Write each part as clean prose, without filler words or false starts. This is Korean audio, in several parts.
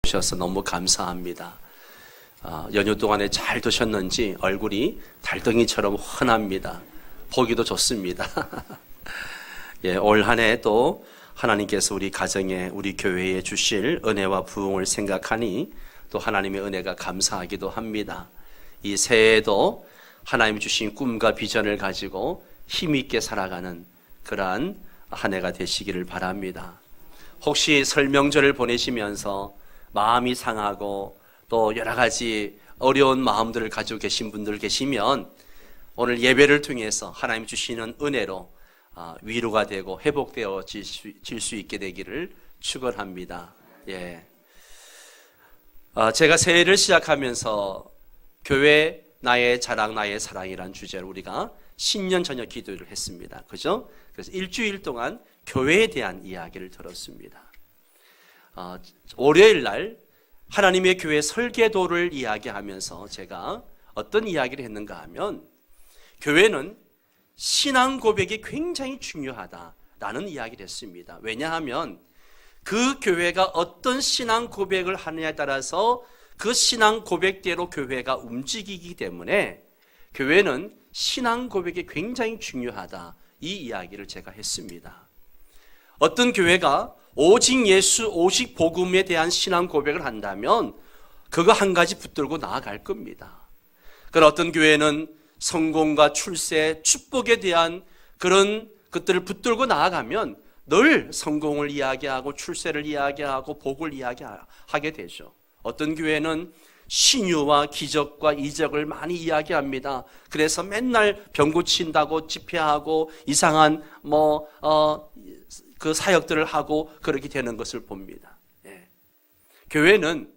주셔서 너무 감사합니다. 연휴 동안에 잘 드셨는지 얼굴이 달덩이처럼 환합니다. 보기도 좋습니다. 예, 올 한 해도 하나님께서 우리 가정에, 우리 교회에 주실 은혜와 부흥을 생각하니 또 하나님의 은혜가 감사하기도 합니다. 이 새해에도 하나님이 주신 꿈과 비전을 가지고 힘있게 살아가는 그러한 한 해가 되시기를 바랍니다. 혹시 설 명절을 보내시면서 마음이 상하고 또 여러 가지 어려운 마음들을 가지고 계신 분들 계시면 오늘 예배를 통해서 하나님 주시는 은혜로 위로가 되고 회복되어질 수 있게 되기를 축원합니다. 예. 제가 새해를 시작하면서 교회 나의 자랑 나의 사랑이란 주제로 우리가 신년 저녁 기도를 했습니다. 그죠? 그래서 일주일 동안 교회에 대한 이야기를 들었습니다. 월요일 날 하나님의 교회 설계도를 이야기하면서 제가 어떤 이야기를 했는가 하면 교회는 신앙 고백이 굉장히 중요하다라는 이야기를 했습니다. 왜냐하면 그 교회가 어떤 신앙 고백을 하느냐에 따라서 그 신앙 고백대로 교회가 움직이기 때문에 교회는 신앙 고백이 굉장히 중요하다, 이 이야기를 제가 했습니다. 어떤 교회가 오직 예수, 오직 복음에 대한 신앙 고백을 한다면 그거 한 가지 붙들고 나아갈 겁니다. 그러나 어떤 교회는 성공과 출세, 축복에 대한 그런 것들을 붙들고 나아가면 늘 성공을 이야기하고 출세를 이야기하고 복을 이야기하게 되죠. 어떤 교회는 신유와 기적과 이적을 많이 이야기합니다. 그래서 맨날 병 고친다고 집회하고 이상한 그 사역들을 하고 그렇게 되는 것을 봅니다. 예. 교회는,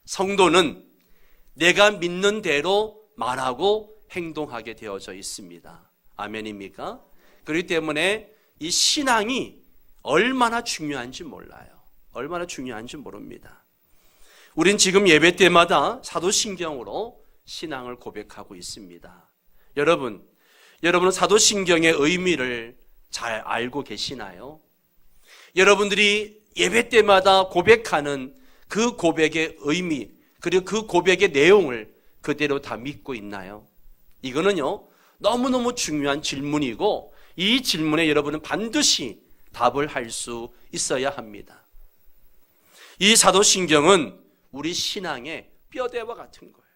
성도는 내가 믿는 대로 말하고 행동하게 되어져 있습니다. 아멘입니까? 그렇기 때문에 이 신앙이 얼마나 중요한지 몰라요. 얼마나 중요한지 모릅니다. 우린 지금 예배 때마다 사도신경으로 신앙을 고백하고 있습니다. 여러분은 사도신경의 의미를 잘 알고 계시나요? 여러분들이 예배 때마다 고백하는 그 고백의 의미, 그리고 그 고백의 내용을 그대로 다 믿고 있나요? 이거는요, 너무너무 중요한 질문이고 이 질문에 여러분은 반드시 답을 할 수 있어야 합니다. 이 사도신경은 우리 신앙의 뼈대와 같은 거예요.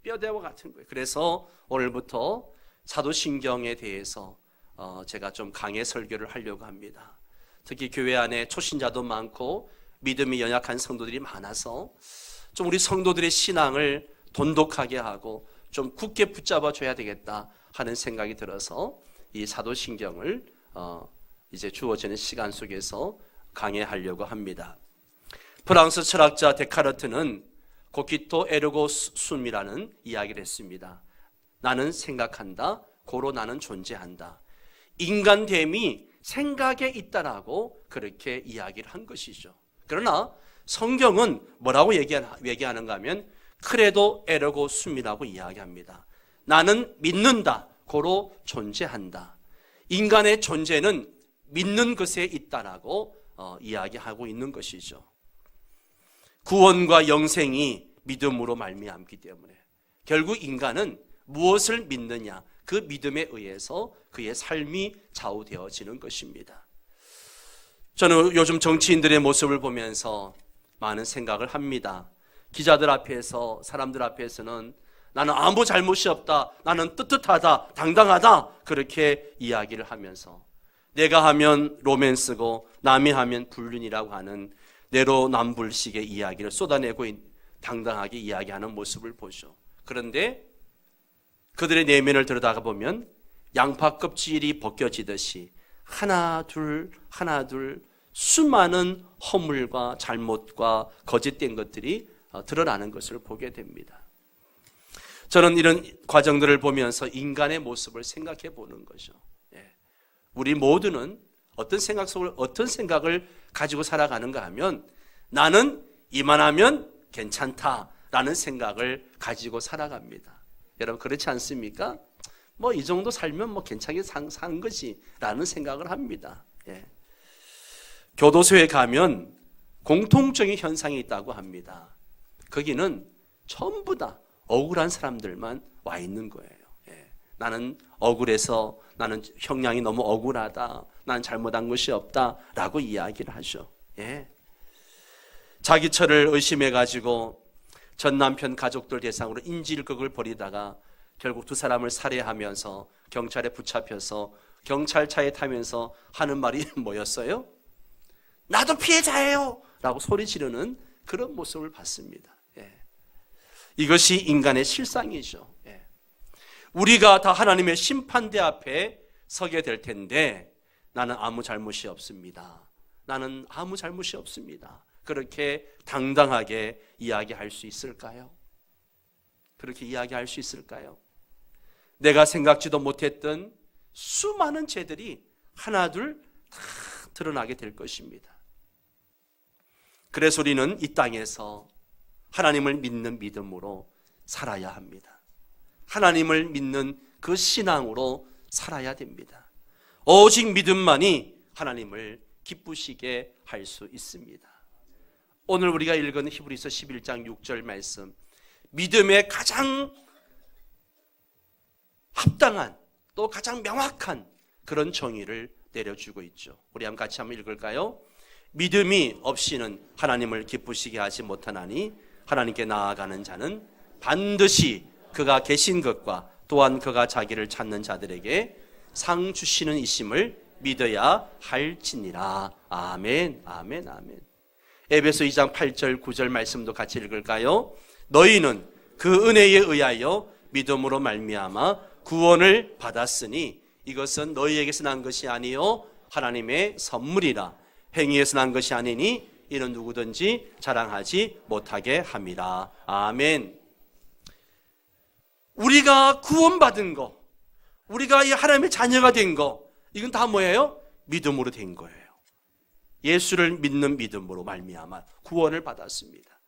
뼈대와 같은 거예요. 그래서 오늘부터 사도신경에 대해서 제가 좀 강해 설교를 하려고 합니다. 특히 교회 안에 초신자도 많고 믿음이 연약한 성도들이 많아서 좀 우리 성도들의 신앙을 돈독하게 하고 좀 굳게 붙잡아 줘야 되겠다 하는 생각이 들어서 이 사도신경을 이제 주어지는 시간 속에서 강해하려고 합니다. 프랑스 철학자 데카르트는 코키토 에르고 숨이라는 이야기를 했습니다. 나는 생각한다, 고로 나는 존재한다. 인간됨이 생각에 있다라고 그렇게 이야기를 한 것이죠. 그러나 성경은 뭐라고 얘기하는가 하면 크레도 에르고 숨이라고 이야기합니다. 나는 믿는다, 고로 존재한다. 인간의 존재는 믿는 것에 있다라고 이야기하고 있는 것이죠. 구원과 영생이 믿음으로 말미암기 때문에 결국 인간은 무엇을 믿느냐, 그 믿음에 의해서 그의 삶이 좌우되어지는 것입니다. 저는 요즘 정치인들의 모습을 보면서 많은 생각을 합니다. 기자들 앞에서, 사람들 앞에서는 나는 아무 잘못이 없다, 나는 떳떳하다, 당당하다, 그렇게 이야기를 하면서 내가 하면 로맨스고 남이 하면 불륜이라고 하는 내로남불식의 이야기를 쏟아내고 당당하게 이야기하는 모습을 보죠. 그런데 그들의 내면을 들여다가 보면 양파 껍질이 벗겨지듯이 하나 둘 수많은 허물과 잘못과 거짓된 것들이 드러나는 것을 보게 됩니다. 저는 이런 과정들을 보면서 인간의 모습을 생각해 보는 거죠. 우리 모두는 어떤 생각을 가지고 살아가는가 하면 나는 이만하면 괜찮다라는 생각을 가지고 살아갑니다. 여러분 그렇지 않습니까? 이 정도 살면 괜찮게 사는 거지라는 생각을 합니다. 교도소에 가면 공통적인 현상이 있다고 합니다. 거기는 전부 다 억울한 사람들만 와 있는 거예요. 나는 억울해서, 나는 형량이 너무 억울하다, 나는 잘못한 것이 없다 라고 이야기를 하죠. 자기 처를 의심해가지고 전 남편 가족들 대상으로 인질극을 벌이다가 결국 두 사람을 살해하면서 경찰에 붙잡혀서 경찰차에 타면서 하는 말이 뭐였어요? 나도 피해자예요 라고 소리 지르는 그런 모습을 봤습니다. 이것이 인간의 실상이죠. 우리가 다 하나님의 심판대 앞에 서게 될 텐데 나는 아무 잘못이 없습니다. 나는 아무 잘못이 없습니다. 그렇게 당당하게 이야기할 수 있을까요? 그렇게 이야기할 수 있을까요? 내가 생각지도 못했던 수많은 죄들이 하나둘 다 드러나게 될 것입니다. 그래서 우리는 이 땅에서 하나님을 믿는 믿음으로 살아야 합니다. 하나님을 믿는 그 신앙으로 살아야 됩니다. 오직 믿음만이 하나님을 기쁘시게 할 수 있습니다. 오늘 우리가 읽은 히브리서 11장 6절 말씀, 믿음의 가장 합당한 또 가장 명확한 그런 정의를 내려주고 있죠. 우리 같이 한번 읽을까요? 믿음이 없이는 하나님을 기쁘시게 하지 못하나니 하나님께 나아가는 자는 반드시 그가 계신 것과 또한 그가 자기를 찾는 자들에게 상 주시는 이심을 믿어야 할지니라. 아멘, 아멘, 아멘. 에베소 2장 8절 9절 말씀도 같이 읽을까요? 너희는 그 은혜에 의하여 믿음으로 말미암아 구원을 받았으니 이것은 너희에게서 난 것이 아니요 하나님의 선물이라. 행위에서 난 것이 아니니 이는 누구든지 자랑하지 못하게 함이라. 아멘. 우리가 구원받은 거, 우리가 이 하나님의 자녀가 된 거, 이건 다 뭐예요? 믿음으로 된 거예요. 예수를 믿는 믿음으로 말미암아 구원을 받았습니다.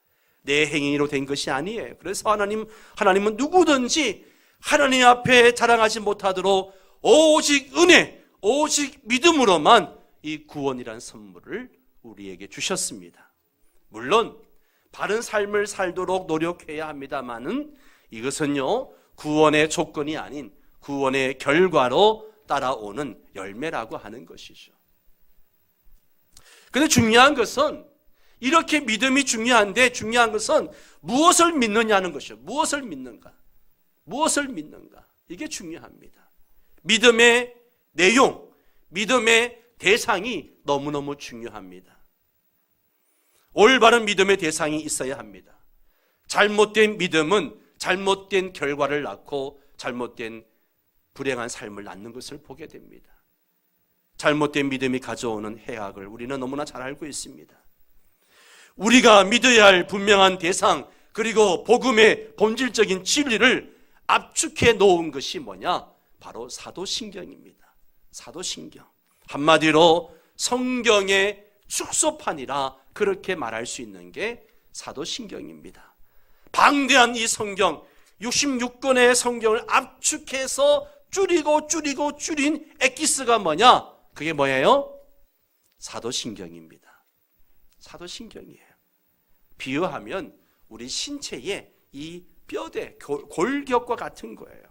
내 행위로 된 것이 아니에요. 그래서 하나님은 누구든지 하나님 앞에 자랑하지 못하도록 오직 은혜, 오직 믿음으로만 이 구원이라는 선물을 우리에게 주셨습니다. 물론 바른 삶을 살도록 노력해야 합니다만은 이것은요 구원의 조건이 아닌 구원의 결과로 따라오는 열매라고 하는 것이죠. 그런데 중요한 것은 이렇게 믿음이 중요한데 중요한 것은 무엇을 믿느냐는 것이죠. 무엇을 믿는가? 무엇을 믿는가? 이게 중요합니다. 믿음의 내용, 믿음의 대상이 너무너무 중요합니다. 올바른 믿음의 대상이 있어야 합니다. 잘못된 믿음은 잘못된 결과를 낳고 잘못된 불행한 삶을 낳는 것을 보게 됩니다. 잘못된 믿음이 가져오는 해악을 우리는 너무나 잘 알고 있습니다. 우리가 믿어야 할 분명한 대상 그리고 복음의 본질적인 진리를 압축해 놓은 것이 뭐냐? 바로 사도신경입니다. 사도신경. 한마디로 성경의 축소판이라 그렇게 말할 수 있는 게 사도신경입니다. 방대한 이 성경 66권의 성경을 압축해서 줄인 엑기스가 뭐냐? 그게 뭐예요? 사도신경입니다. 사도신경이에요. 비유하면 우리 신체의 이 뼈대, 골격과 같은 거예요.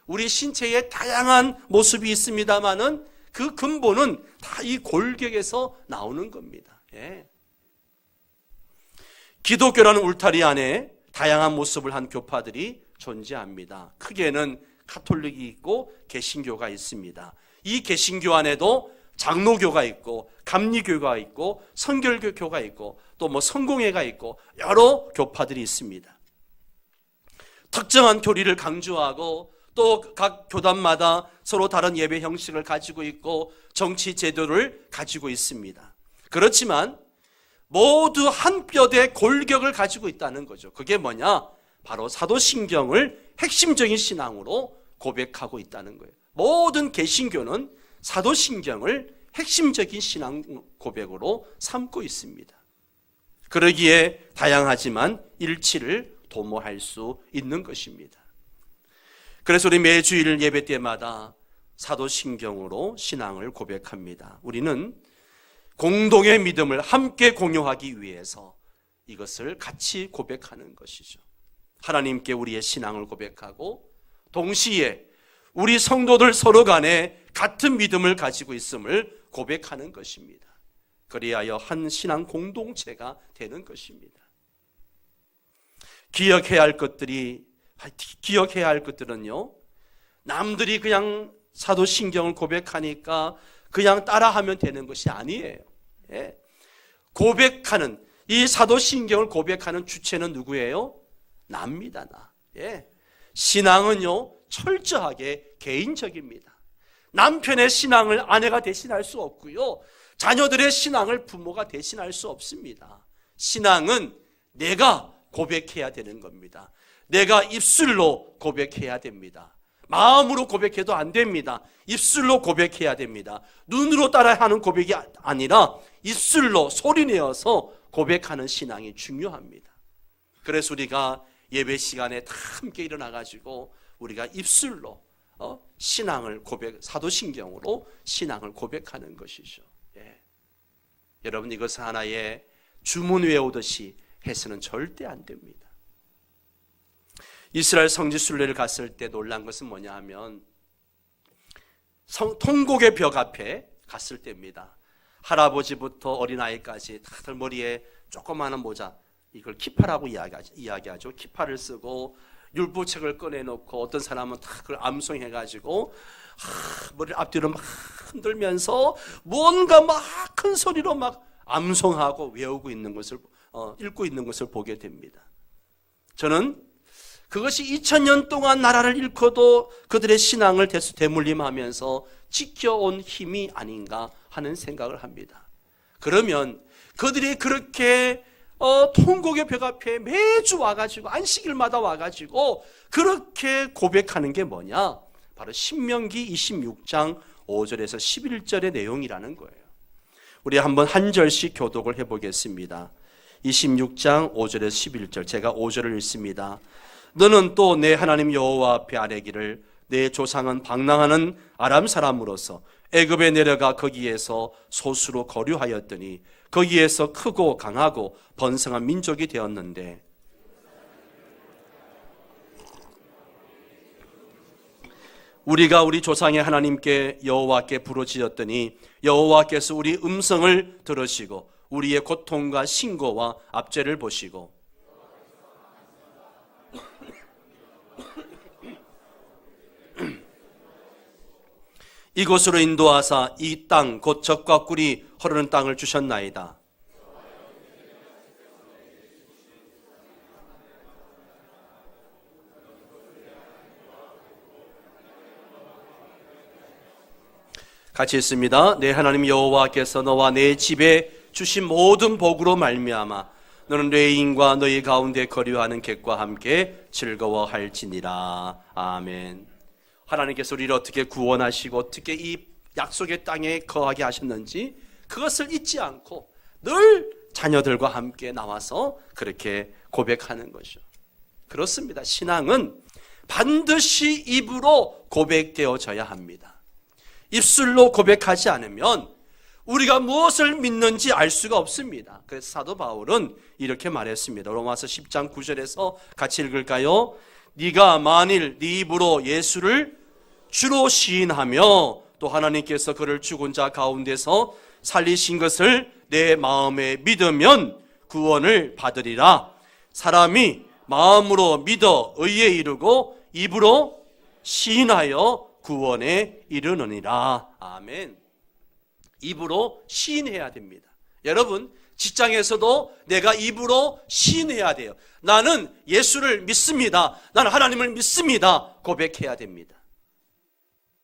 우리 신체에 다양한 모습이 있습니다만은 그 근본은 다 이 골격에서 나오는 겁니다. 기독교라는 울타리 안에 다양한 모습을 한 교파들이 존재합니다. 크게는 가톨릭이 있고 개신교가 있습니다. 이 개신교 안에도 장로교가 있고 감리교가 있고 성결교가 있고 또 성공회가 있고 여러 교파들이 있습니다. 특정한 교리를 강조하고 또 각 교단마다 서로 다른 예배 형식을 가지고 있고 정치 제도를 가지고 있습니다. 그렇지만 모두 한 뼈대 골격을 가지고 있다는 거죠. 그게 뭐냐? 바로 사도신경을 핵심적인 신앙으로 고백하고 있다는 거예요. 모든 개신교는 사도신경을 핵심적인 신앙 고백으로 삼고 있습니다. 그러기에 다양하지만 일치를 도모할 수 있는 것입니다. 그래서 우리 매주일 예배 때마다 사도신경으로 신앙을 고백합니다. 우리는 공동의 믿음을 함께 공유하기 위해서 이것을 같이 고백하는 것이죠. 하나님께 우리의 신앙을 고백하고 동시에 우리 성도들 서로 간에 같은 믿음을 가지고 있음을 고백하는 것입니다. 그리하여 한 신앙 공동체가 되는 것입니다. 기억해야 할 것들은요, 남들이 그냥 사도신경을 고백하니까 그냥 따라하면 되는 것이 아니에요. 예. 고백하는, 이 사도신경을 고백하는 주체는 누구예요? 나입니다, 나. 예. 신앙은요, 철저하게 개인적입니다. 남편의 신앙을 아내가 대신할 수 없고요, 자녀들의 신앙을 부모가 대신할 수 없습니다. 신앙은 내가 고백해야 되는 겁니다. 내가 입술로 고백해야 됩니다. 마음으로 고백해도 안 됩니다. 입술로 고백해야 됩니다. 눈으로 따라하는 고백이 아니라 입술로 소리내어서 고백하는 신앙이 중요합니다. 그래서 우리가 예배 시간에 다 함께 일어나가지고 우리가 입술로 신앙을 사도신경으로 신앙을 고백하는 것이죠. 예. 여러분, 이것은 하나의 주문 외우듯이 해서는 절대 안 됩니다. 이스라엘 성지순례를 갔을 때 놀란 것은 뭐냐 하면 통곡의 벽 앞에 갔을 때입니다. 할아버지부터 어린아이까지 다들 머리에 조그마한 모자, 이걸 키파라고 이야기하죠. 키파를 쓰고 율법책을 꺼내놓고 어떤 사람은 다 그걸 암송해가지고 머리를 앞뒤로 막 흔들면서 뭔가 막 큰 소리로 막 암송하고 외우고 있는 것을 읽고 있는 것을 보게 됩니다. 저는 그것이 2000년 동안 나라를 잃고도 그들의 신앙을 대물림하면서 지켜온 힘이 아닌가 하는 생각을 합니다. 그러면 그들이 그렇게 통곡의 벽 앞에 매주 와가지고 안식일마다 와가지고 그렇게 고백하는 게 뭐냐? 바로 신명기 26장 5절에서 11절의 내용이라는 거예요. 우리 한번 한 절씩 교독을 해보겠습니다. 26장 5절에서 11절, 제가 5절을 읽습니다. 너는 또 내 하나님 여호와 앞에 아뢰기를 내 조상은 방랑하는 아람 사람으로서 애굽에 내려가 거기에서 소수로 거류하였더니 거기에서 크고 강하고 번성한 민족이 되었는데 우리가 우리 조상의 하나님께 여호와께 부르짖었더니 여호와께서 우리 음성을 들으시고 우리의 고통과 신고와 압제를 보시고 이곳으로 인도하사 이 땅 곧 젖과 꿀이 흐르는 땅을 주셨나이다. 같이 읽습니다. 내 하나님 여호와께서 너와 내 집에 주신 모든 복으로 말미암아 너는 레인과 너희 가운데 거류하는 객과 함께 즐거워할지니라. 아멘. 하나님께서 우리를 어떻게 구원하시고 어떻게 이 약속의 땅에 거하게 하셨는지 그것을 잊지 않고 늘 자녀들과 함께 나와서 그렇게 고백하는 것이죠. 그렇습니다. 신앙은 반드시 입으로 고백되어져야 합니다. 입술로 고백하지 않으면 우리가 무엇을 믿는지 알 수가 없습니다. 그래서 사도 바울은 이렇게 말했습니다. 로마서 10장 9절에서 같이 읽을까요? 네가 만일 네 입으로 예수를 주로 시인하며 또 하나님께서 그를 죽은 자 가운데서 살리신 것을 내 마음에 믿으면 구원을 받으리라. 사람이 마음으로 믿어 의에 이르고 입으로 시인하여 구원에 이르느니라. 아멘. 입으로 시인해야 됩니다. 여러분, 직장에서도 내가 입으로 시인해야 돼요. 나는 예수를 믿습니다. 나는 하나님을 믿습니다. 고백해야 됩니다.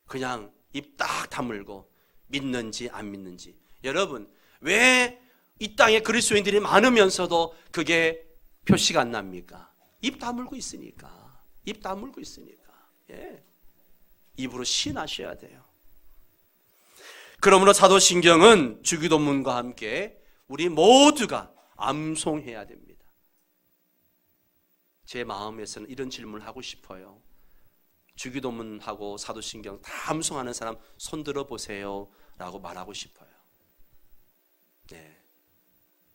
그냥 입 딱 다물고 믿는지 안 믿는지. 여러분, 왜 이 땅에 그리스도인들이 많으면서도 그게 표시가 안 납니까? 입 다물고 있으니까. 입 다물고 있으니까. 예. 입으로 시인하셔야 돼요. 그러므로 사도신경은 주기도문과 함께 우리 모두가 암송해야 됩니다. 제 마음에서는 이런 질문을 하고 싶어요. 주기도문하고 사도신경 다 암송하는 사람 손 들어보세요 라고 말하고 싶어요. 네.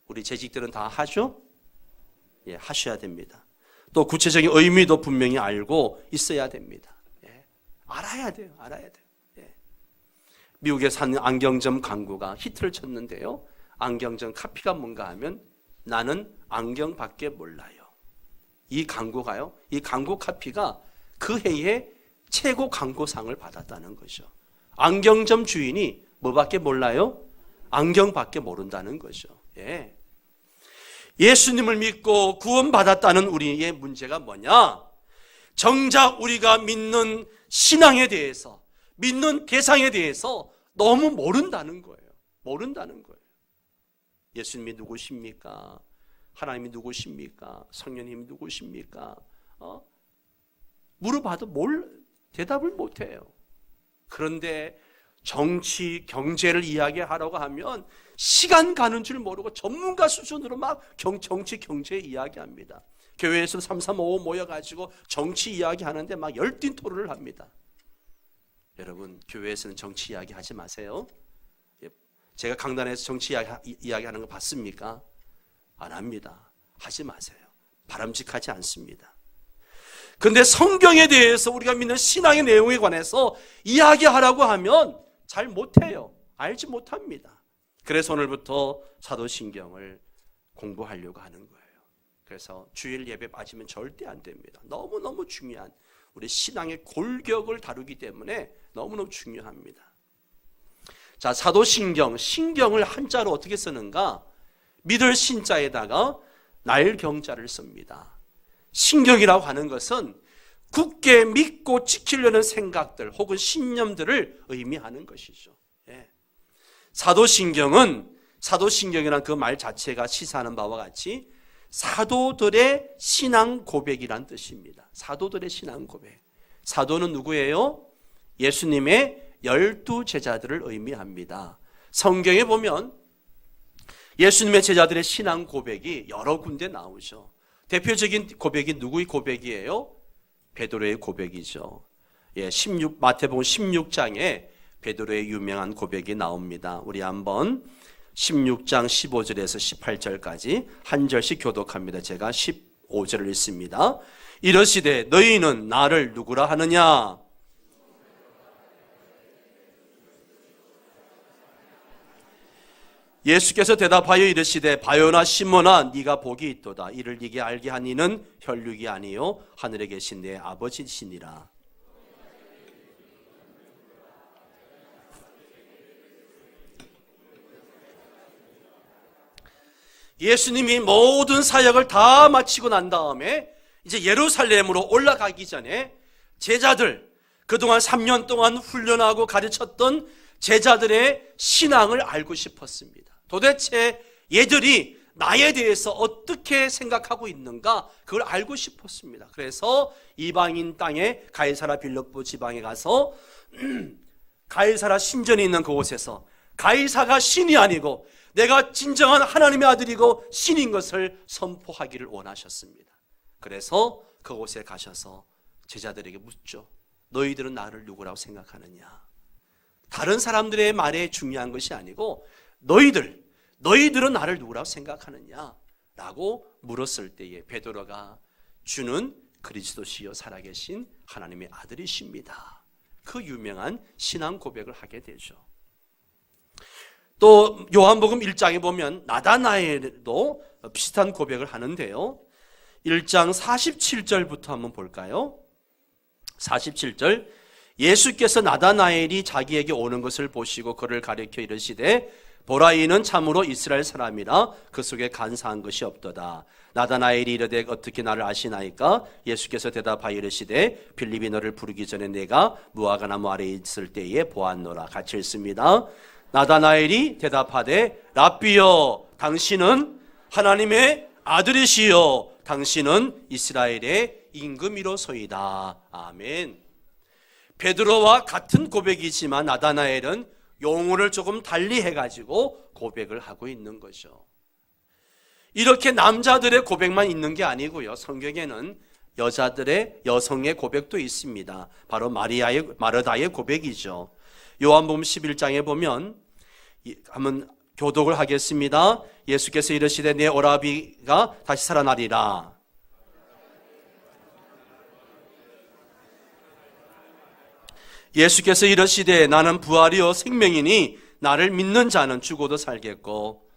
우리 재직들은 다 하죠? 예, 하셔야 됩니다. 또 구체적인 의미도 분명히 알고 있어야 됩니다. 예, 알아야 돼요. 예. 미국에 사는 안경점 광고가 히트를 쳤는데요. 안경점 카피가 뭔가 하면 나는 안경밖에 몰라요. 이 광고가요. 이 광고 카피가 그 해에 최고 광고상을 받았다는 거죠. 안경점 주인이 뭐밖에 몰라요? 안경밖에 모른다는 거죠. 예. 예수님을 믿고 구원받았다는 우리의 문제가 뭐냐? 정작 우리가 믿는 신앙에 대해서, 믿는 대상에 대해서 너무 모른다는 거예요. 모른다는 거예요. 예수님이 누구십니까? 하나님이 누구십니까? 성령님이 누구십니까? 물어봐도 대답을 못해요. 그런데 정치, 경제를 이야기하라고 하면 시간 가는 줄 모르고 전문가 수준으로 막 정치, 경제 이야기합니다. 교회에서 3355 모여가지고 정치 이야기하는데 막 열띤 토론을 합니다. 여러분, 교회에서는 정치 이야기 하지 마세요. 제가 강단에서 정치 이야기하는 거 봤습니까? 안 합니다. 하지 마세요. 바람직하지 않습니다. 그런데 성경에 대해서 우리가 믿는 신앙의 내용에 관해서 이야기하라고 하면 잘 못해요. 알지 못합니다. 그래서 오늘부터 사도신경을 공부하려고 하는 거예요. 그래서 주일 예배 빠지면 절대 안 됩니다. 너무너무 중요한 우리 신앙의 골격을 다루기 때문에 너무너무 중요합니다. 자, 사도신경, 신경을 한자로 어떻게 쓰는가? 믿을 신자에다가 날경자를 씁니다. 신경이라고 하는 것은 굳게 믿고 지키려는 생각들 혹은 신념들을 의미하는 것이죠. 예. 사도신경이란 그 말 자체가 시사하는 바와 같이 사도들의 신앙 고백이란 뜻입니다. 사도들의 신앙 고백. 사도는 누구예요? 예수님의 12 제자들을 의미합니다. 성경에 보면 예수님의 제자들의 신앙 고백이 여러 군데 나오죠. 대표적인 고백이 누구의 고백이에요? 베드로의 고백이죠. 예, 마태복음 16장에 베드로의 유명한 고백이 나옵니다. 우리 한번 16장 15절에서 18절까지 한 절씩 교독합니다. 제가 15절을 읽습니다. 이르시되 너희는 나를 누구라 하느냐? 예수께서 대답하여 이르시되 바요나 시몬아 네가 복이 있도다. 이를 네게 알게 한 이는 혈육이 아니요 하늘에 계신 내 아버지시니라. 예수님이 모든 사역을 다 마치고 난 다음에 이제 예루살렘으로 올라가기 전에 제자들, 그동안 3년 동안 훈련하고 가르쳤던 제자들의 신앙을 알고 싶었습니다. 도대체 얘들이 나에 대해서 어떻게 생각하고 있는가 그걸 알고 싶었습니다. 그래서 이방인 땅에 가이사라 빌립보 지방에 가서 가이사라 신전이 있는 그곳에서 가이사가 신이 아니고 내가 진정한 하나님의 아들이고 신인 것을 선포하기를 원하셨습니다. 그래서 그곳에 가셔서 제자들에게 묻죠. 너희들은 나를 누구라고 생각하느냐? 다른 사람들의 말에 중요한 것이 아니고 너희들은 나를 누구라고 생각하느냐? 라고 물었을 때에 베드로가 주는 그리스도시요 살아계신 하나님의 아들이십니다. 그 유명한 신앙 고백을 하게 되죠. 또 요한복음 1장에 보면 나다나엘도 비슷한 고백을 하는데요. 1장 47절부터 한번 볼까요? 47절 예수께서 나다나엘이 자기에게 오는 것을 보시고 그를 가리켜 이르시되 보라 이는 참으로 이스라엘 사람이라 그 속에 간사한 것이 없도다. 나다나엘이 이르되 어떻게 나를 아시나이까? 예수께서 대답하여 이르시되 빌립이 너를 부르기 전에 내가 무화과 나무 아래에 있을 때에 보았노라. 같이 읽습니다. 나다나엘이 대답하되 랍비여 당신은 하나님의 아들이시요 당신은 이스라엘의 임금이로소이다. 아멘. 베드로와 같은 고백이지만 나다나엘은 용어를 조금 달리 해가지고 고백을 하고 있는 거죠. 이렇게 남자들의 고백만 있는 게 아니고요. 성경에는 여성의 고백도 있습니다. 바로 마르다의 고백이죠. 요한복음 11장에 보면 한번 교독을 하겠습니다. 예수께서 이르시되 내 오라비가 다시 살아나리라. 예수께서 이르시되 나는 부활이요 생명이니 나를 믿는 자는 죽어도 살겠고.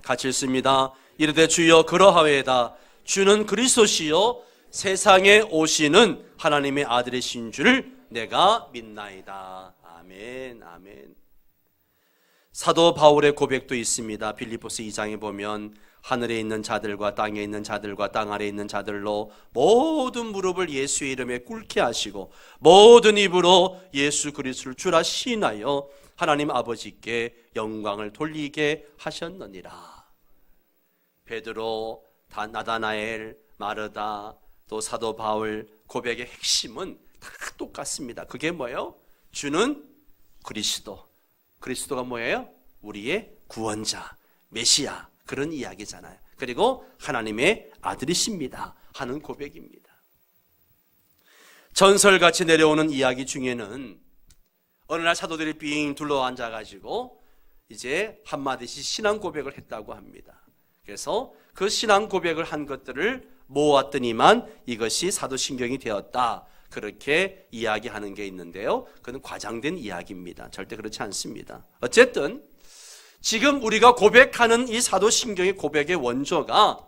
같이 읽습니다. 이르되 주여 그러하외다. 주는 그리스도시요 세상에 오시는 하나님의 아들이신 줄 내가 믿나이다. 아멘, 아멘. 사도 바울의 고백도 있습니다. 빌립보서 2장에 보면 하늘에 있는 자들과 땅에 있는 자들과 땅 아래에 있는 자들로 모든 무릎을 예수의 이름에 꿇게 하시고 모든 입으로 예수 그리스도를 주라 시인하여 하나님 아버지께 영광을 돌리게 하셨느니라. 베드로, 나다나엘, 마르다, 또 사도 바울 고백의 핵심은 다 똑같습니다. 그게 뭐예요? 주는 그리스도. 그리스도가 뭐예요? 우리의 구원자, 메시아, 그런 이야기잖아요. 그리고 하나님의 아들이십니다 하는 고백입니다. 전설같이 내려오는 이야기 중에는 어느 날 사도들이 빙 둘러앉아가지고 이제 한마디씩 신앙 고백을 했다고 합니다. 그래서 그 신앙 고백을 한 것들을 모았더니만 이것이 사도신경이 되었다, 그렇게 이야기하는 게 있는데요, 그건 과장된 이야기입니다. 절대 그렇지 않습니다. 어쨌든 지금 우리가 고백하는 이 사도신경의 고백의 원조가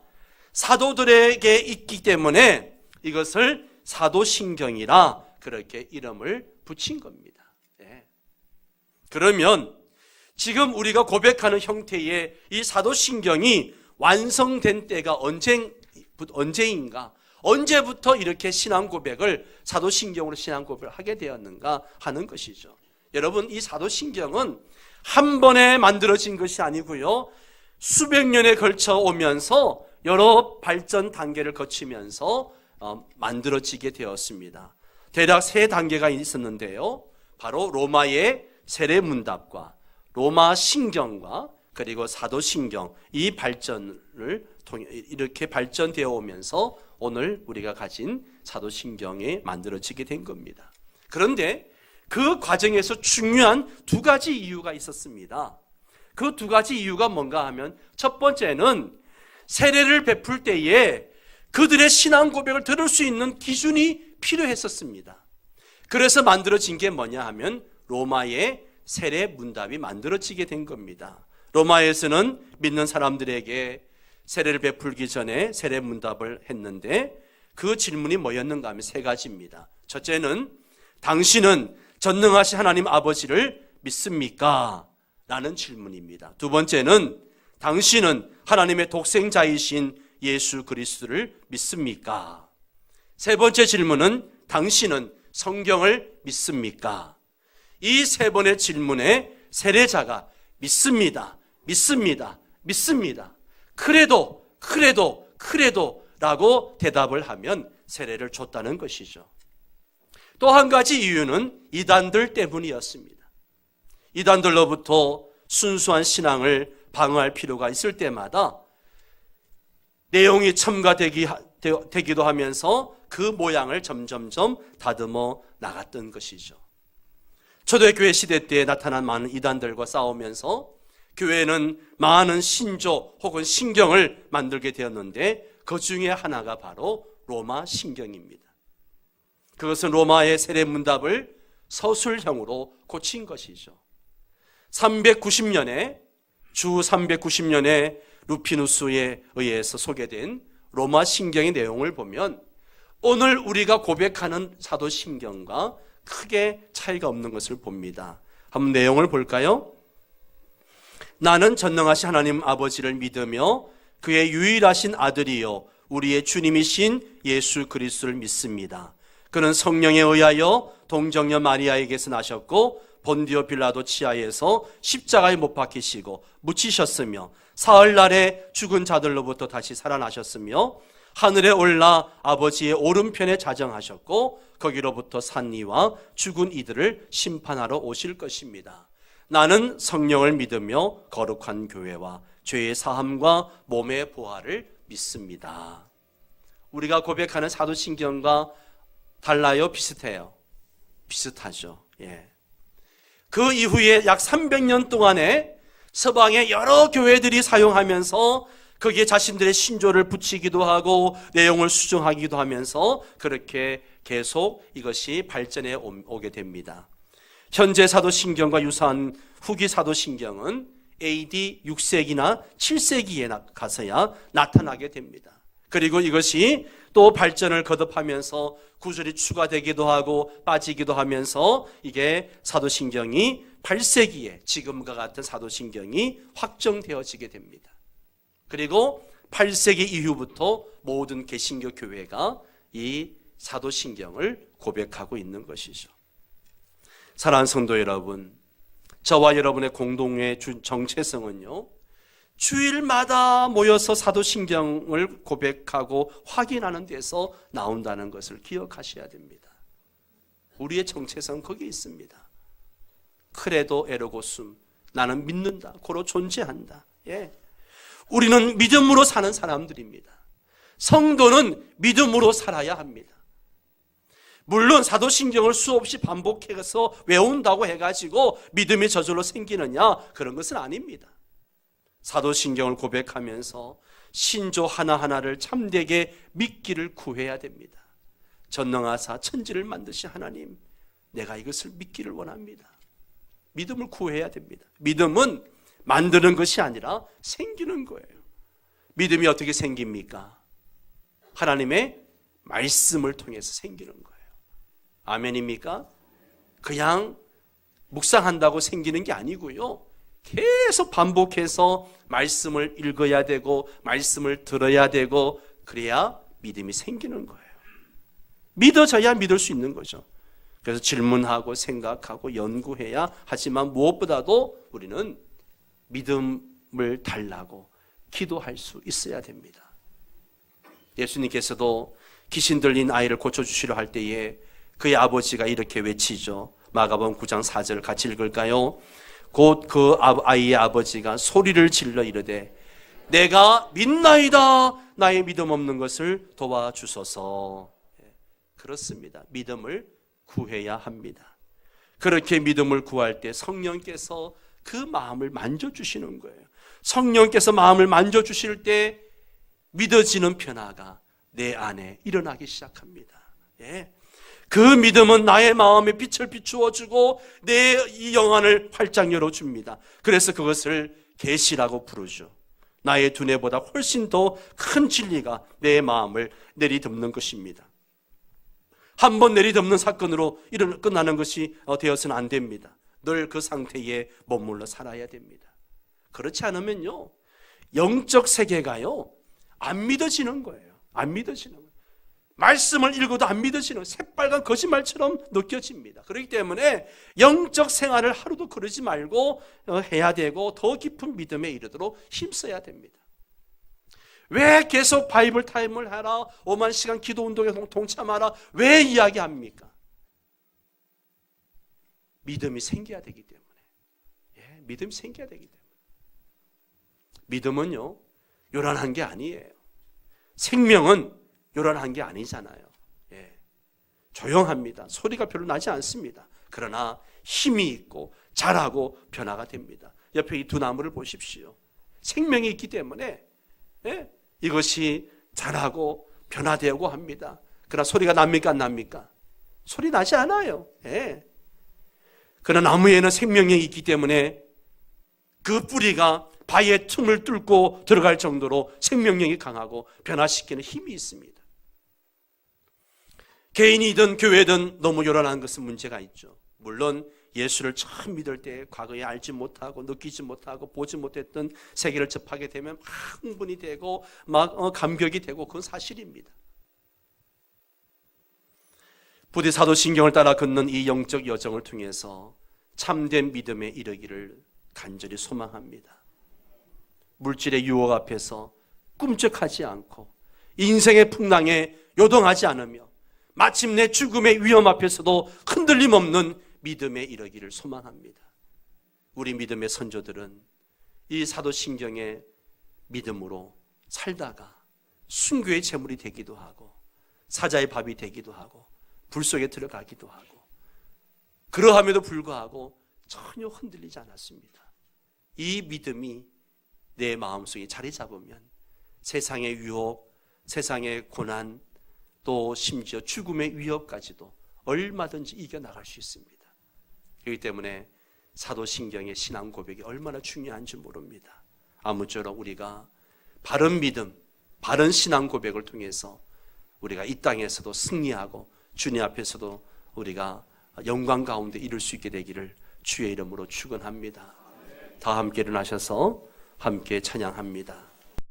사도들에게 있기 때문에 이것을 사도신경이라 그렇게 이름을 붙인 겁니다. 네. 그러면 지금 우리가 고백하는 형태의 이 사도신경이 완성된 때가 언제인가? 언제부터 이렇게 신앙 고백을, 사도신경으로 신앙 고백을 하게 되었는가 하는 것이죠. 여러분, 이 사도신경은 한 번에 만들어진 것이 아니고요, 수백 년에 걸쳐 오면서 여러 발전 단계를 거치면서 만들어지게 되었습니다. 대략 세 단계가 있었는데요, 바로 로마의 세례문답과 로마 신경과 그리고 사도신경, 이 발전을 통해 이렇게 발전되어 오면서 오늘 우리가 가진 사도신경이 만들어지게 된 겁니다. 그런데 그 과정에서 중요한 두 가지 이유가 있었습니다. 그 두 가지 이유가 뭔가 하면, 첫 번째는 세례를 베풀 때에 그들의 신앙 고백을 들을 수 있는 기준이 필요했었습니다. 그래서 만들어진 게 뭐냐 하면 로마의 세례 문답이 만들어지게 된 겁니다. 로마에서는 믿는 사람들에게 세례를 베풀기 전에 세례 문답을 했는데 그 질문이 뭐였는가 하면 세 가지입니다. 첫째는 당신은 전능하신 하나님 아버지를 믿습니까? 라는 질문입니다. 두 번째는 당신은 하나님의 독생자이신 예수 그리스도를 믿습니까? 세 번째 질문은 당신은 성경을 믿습니까? 이 세 번의 질문에 세례자가 믿습니다, 믿습니다, 믿습니다, 그래도 라고 대답을 하면 세례를 줬다는 것이죠. 또 한 가지 이유는 이단들 때문이었습니다. 이단들로부터 순수한 신앙을 방어할 필요가 있을 때마다 내용이 첨가되기도 하면서 그 모양을 점점점 다듬어 나갔던 것이죠. 초대교회 시대 때 나타난 많은 이단들과 싸우면서 교회는 많은 신조 혹은 신경을 만들게 되었는데 그 중에 하나가 바로 로마 신경입니다. 그것은 로마의 세례문답을 서술형으로 고친 것이죠. 390년에 주 390년에 루피누스에 의해서 소개된 로마 신경의 내용을 보면 오늘 우리가 고백하는 사도신경과 크게 차이가 없는 것을 봅니다. 한번 내용을 볼까요? 나는 전능하신 하나님 아버지를 믿으며 그의 유일하신 아들이요 우리의 주님이신 예수 그리스도를 믿습니다. 그는 성령에 의하여 동정녀 마리아에게서 나셨고 본디오 빌라도 치하에서 십자가에 못 박히시고 묻히셨으며 사흘날에 죽은 자들로부터 다시 살아나셨으며 하늘에 올라 아버지의 오른편에 자정하셨고 거기로부터 산 이와 죽은 이들을 심판하러 오실 것입니다. 나는 성령을 믿으며 거룩한 교회와 죄의 사함과 몸의 보화를 믿습니다. 우리가 고백하는 사도신경과 달라요? 비슷해요? 비슷하죠. 예. 그 이후에 약 300년 동안에 서방의 여러 교회들이 사용하면서 거기에 자신들의 신조를 붙이기도 하고 내용을 수정하기도 하면서 그렇게 계속 이것이 발전해 오게 됩니다. 현재 사도신경과 유사한 후기 사도신경은 AD 6세기나 7세기에 가서야 나타나게 됩니다. 그리고 이것이 또 발전을 거듭하면서 구절이 추가되기도 하고 빠지기도 하면서 이게 사도신경이 8세기에 지금과 같은 사도신경이 확정되어지게 됩니다. 그리고 8세기 이후부터 모든 개신교 교회가 이 사도신경을 고백하고 있는 것이죠. 사랑하는 성도 여러분, 저와 여러분의 공동의 정체성은요, 주일마다 모여서 사도신경을 고백하고 확인하는 데서 나온다는 것을 기억하셔야 됩니다. 우리의 정체성은 거기에 있습니다. 크레도 에르고숨, 나는 믿는다, 고로 존재한다. 예. 우리는 믿음으로 사는 사람들입니다. 성도는 믿음으로 살아야 합니다. 물론 사도신경을 수없이 반복해서 외운다고 해가지고 믿음이 저절로 생기느냐, 그런 것은 아닙니다. 사도신경을 고백하면서 신조 하나하나를 참되게 믿기를 구해야 됩니다. 전능하사 천지를 만드신 하나님, 내가 이것을 믿기를 원합니다. 믿음을 구해야 됩니다. 믿음은 만드는 것이 아니라 생기는 거예요. 믿음이 어떻게 생깁니까? 하나님의 말씀을 통해서 생기는 거예요. 아멘입니까? 그냥 묵상한다고 생기는 게 아니고요, 계속 반복해서 말씀을 읽어야 되고 말씀을 들어야 되고 그래야 믿음이 생기는 거예요. 믿어져야 믿을 수 있는 거죠. 그래서 질문하고 생각하고 연구해야 하지만 무엇보다도 우리는 믿음을 달라고 기도할 수 있어야 됩니다. 예수님께서도 귀신 들린 아이를 고쳐주시려 할 때에 그의 아버지가 이렇게 외치죠. 마가복음 9장 4절 같이 읽을까요? 곧 그 아이의 아버지가 소리를 질러 이르되 내가 믿나이다, 나의 믿음 없는 것을 도와주소서. 그렇습니다. 믿음을 구해야 합니다. 그렇게 믿음을 구할 때 성령께서 그 마음을 만져주시는 거예요. 성령께서 마음을 만져주실 때 믿어지는 변화가 내 안에 일어나기 시작합니다. 예. 그 믿음은 나의 마음에 빛을 비추어주고 내 이 영안을 활짝 열어줍니다. 그래서 그것을 계시라고 부르죠. 나의 두뇌보다 훨씬 더 큰 진리가 내 마음을 내리덮는 것입니다. 한 번 내리덮는 사건으로 끝나는 것이 되어서는 안 됩니다. 늘 그 상태에 머물러 살아야 됩니다. 그렇지 않으면요, 영적 세계가요, 안 믿어지는 거예요. 안 믿어지는 거예요. 말씀을 읽어도 안 믿어지는 새빨간 거짓말처럼 느껴집니다. 그렇기 때문에 영적 생활을 하루도 그러지 말고 해야 되고 더 깊은 믿음에 이르도록 힘써야 됩니다. 왜 계속 바이블 타임을 하라, 5만 시간 기도 운동에 동참하라, 왜 이야기합니까? 믿음이 생겨야 되기 때문에. 예, 믿음이 생겨야 되기 때문에. 믿음은요, 요란한 게 아니에요. 생명은 요란한 게 아니잖아요. 예, 조용합니다. 소리가 별로 나지 않습니다. 그러나 힘이 있고 자라고 변화가 됩니다. 옆에 이 두 나무를 보십시오. 생명이 있기 때문에 예, 이것이 자라고 변화되고 합니다. 그러나 소리가 납니까 안 납니까? 소리 나지 않아요. 예. 그러나 나무에는 생명이 있기 때문에 그 뿌리가 바위의 틈을 뚫고 들어갈 정도로 생명력이 강하고 변화시키는 힘이 있습니다. 개인이든 교회든 너무 요란한 것은 문제가 있죠. 물론 예수를 처음 믿을 때 과거에 알지 못하고 느끼지 못하고 보지 못했던 세계를 접하게 되면 막 흥분이 되고 막 감격이 되고 그건 사실입니다. 부디 사도신경을 따라 걷는 이 영적 여정을 통해서 참된 믿음에 이르기를 간절히 소망합니다. 물질의 유혹 앞에서 꿈쩍하지 않고 인생의 풍랑에 요동하지 않으며 마침내 죽음의 위험 앞에서도 흔들림 없는 믿음에 이르기를 소망합니다. 우리 믿음의 선조들은 이 사도신경의 믿음으로 살다가 순교의 제물이 되기도 하고 사자의 밥이 되기도 하고 불 속에 들어가기도 하고 그러함에도 불구하고 전혀 흔들리지 않았습니다. 이 믿음이 내 마음속에 자리 잡으면 세상의 유혹, 세상의 고난, 또 심지어 죽음의 위협까지도 얼마든지 이겨나갈 수 있습니다. 그렇기 때문에 사도신경의 신앙 고백이 얼마나 중요한지 모릅니다. 아무쪼록 우리가 바른 믿음, 바른 신앙 고백을 통해서 우리가 이 땅에서도 승리하고 주님 앞에서도 우리가 영광 가운데 이룰 수 있게 되기를 주의 이름으로 축원합니다. 다 함께 일어나셔서 함께 찬양합니다.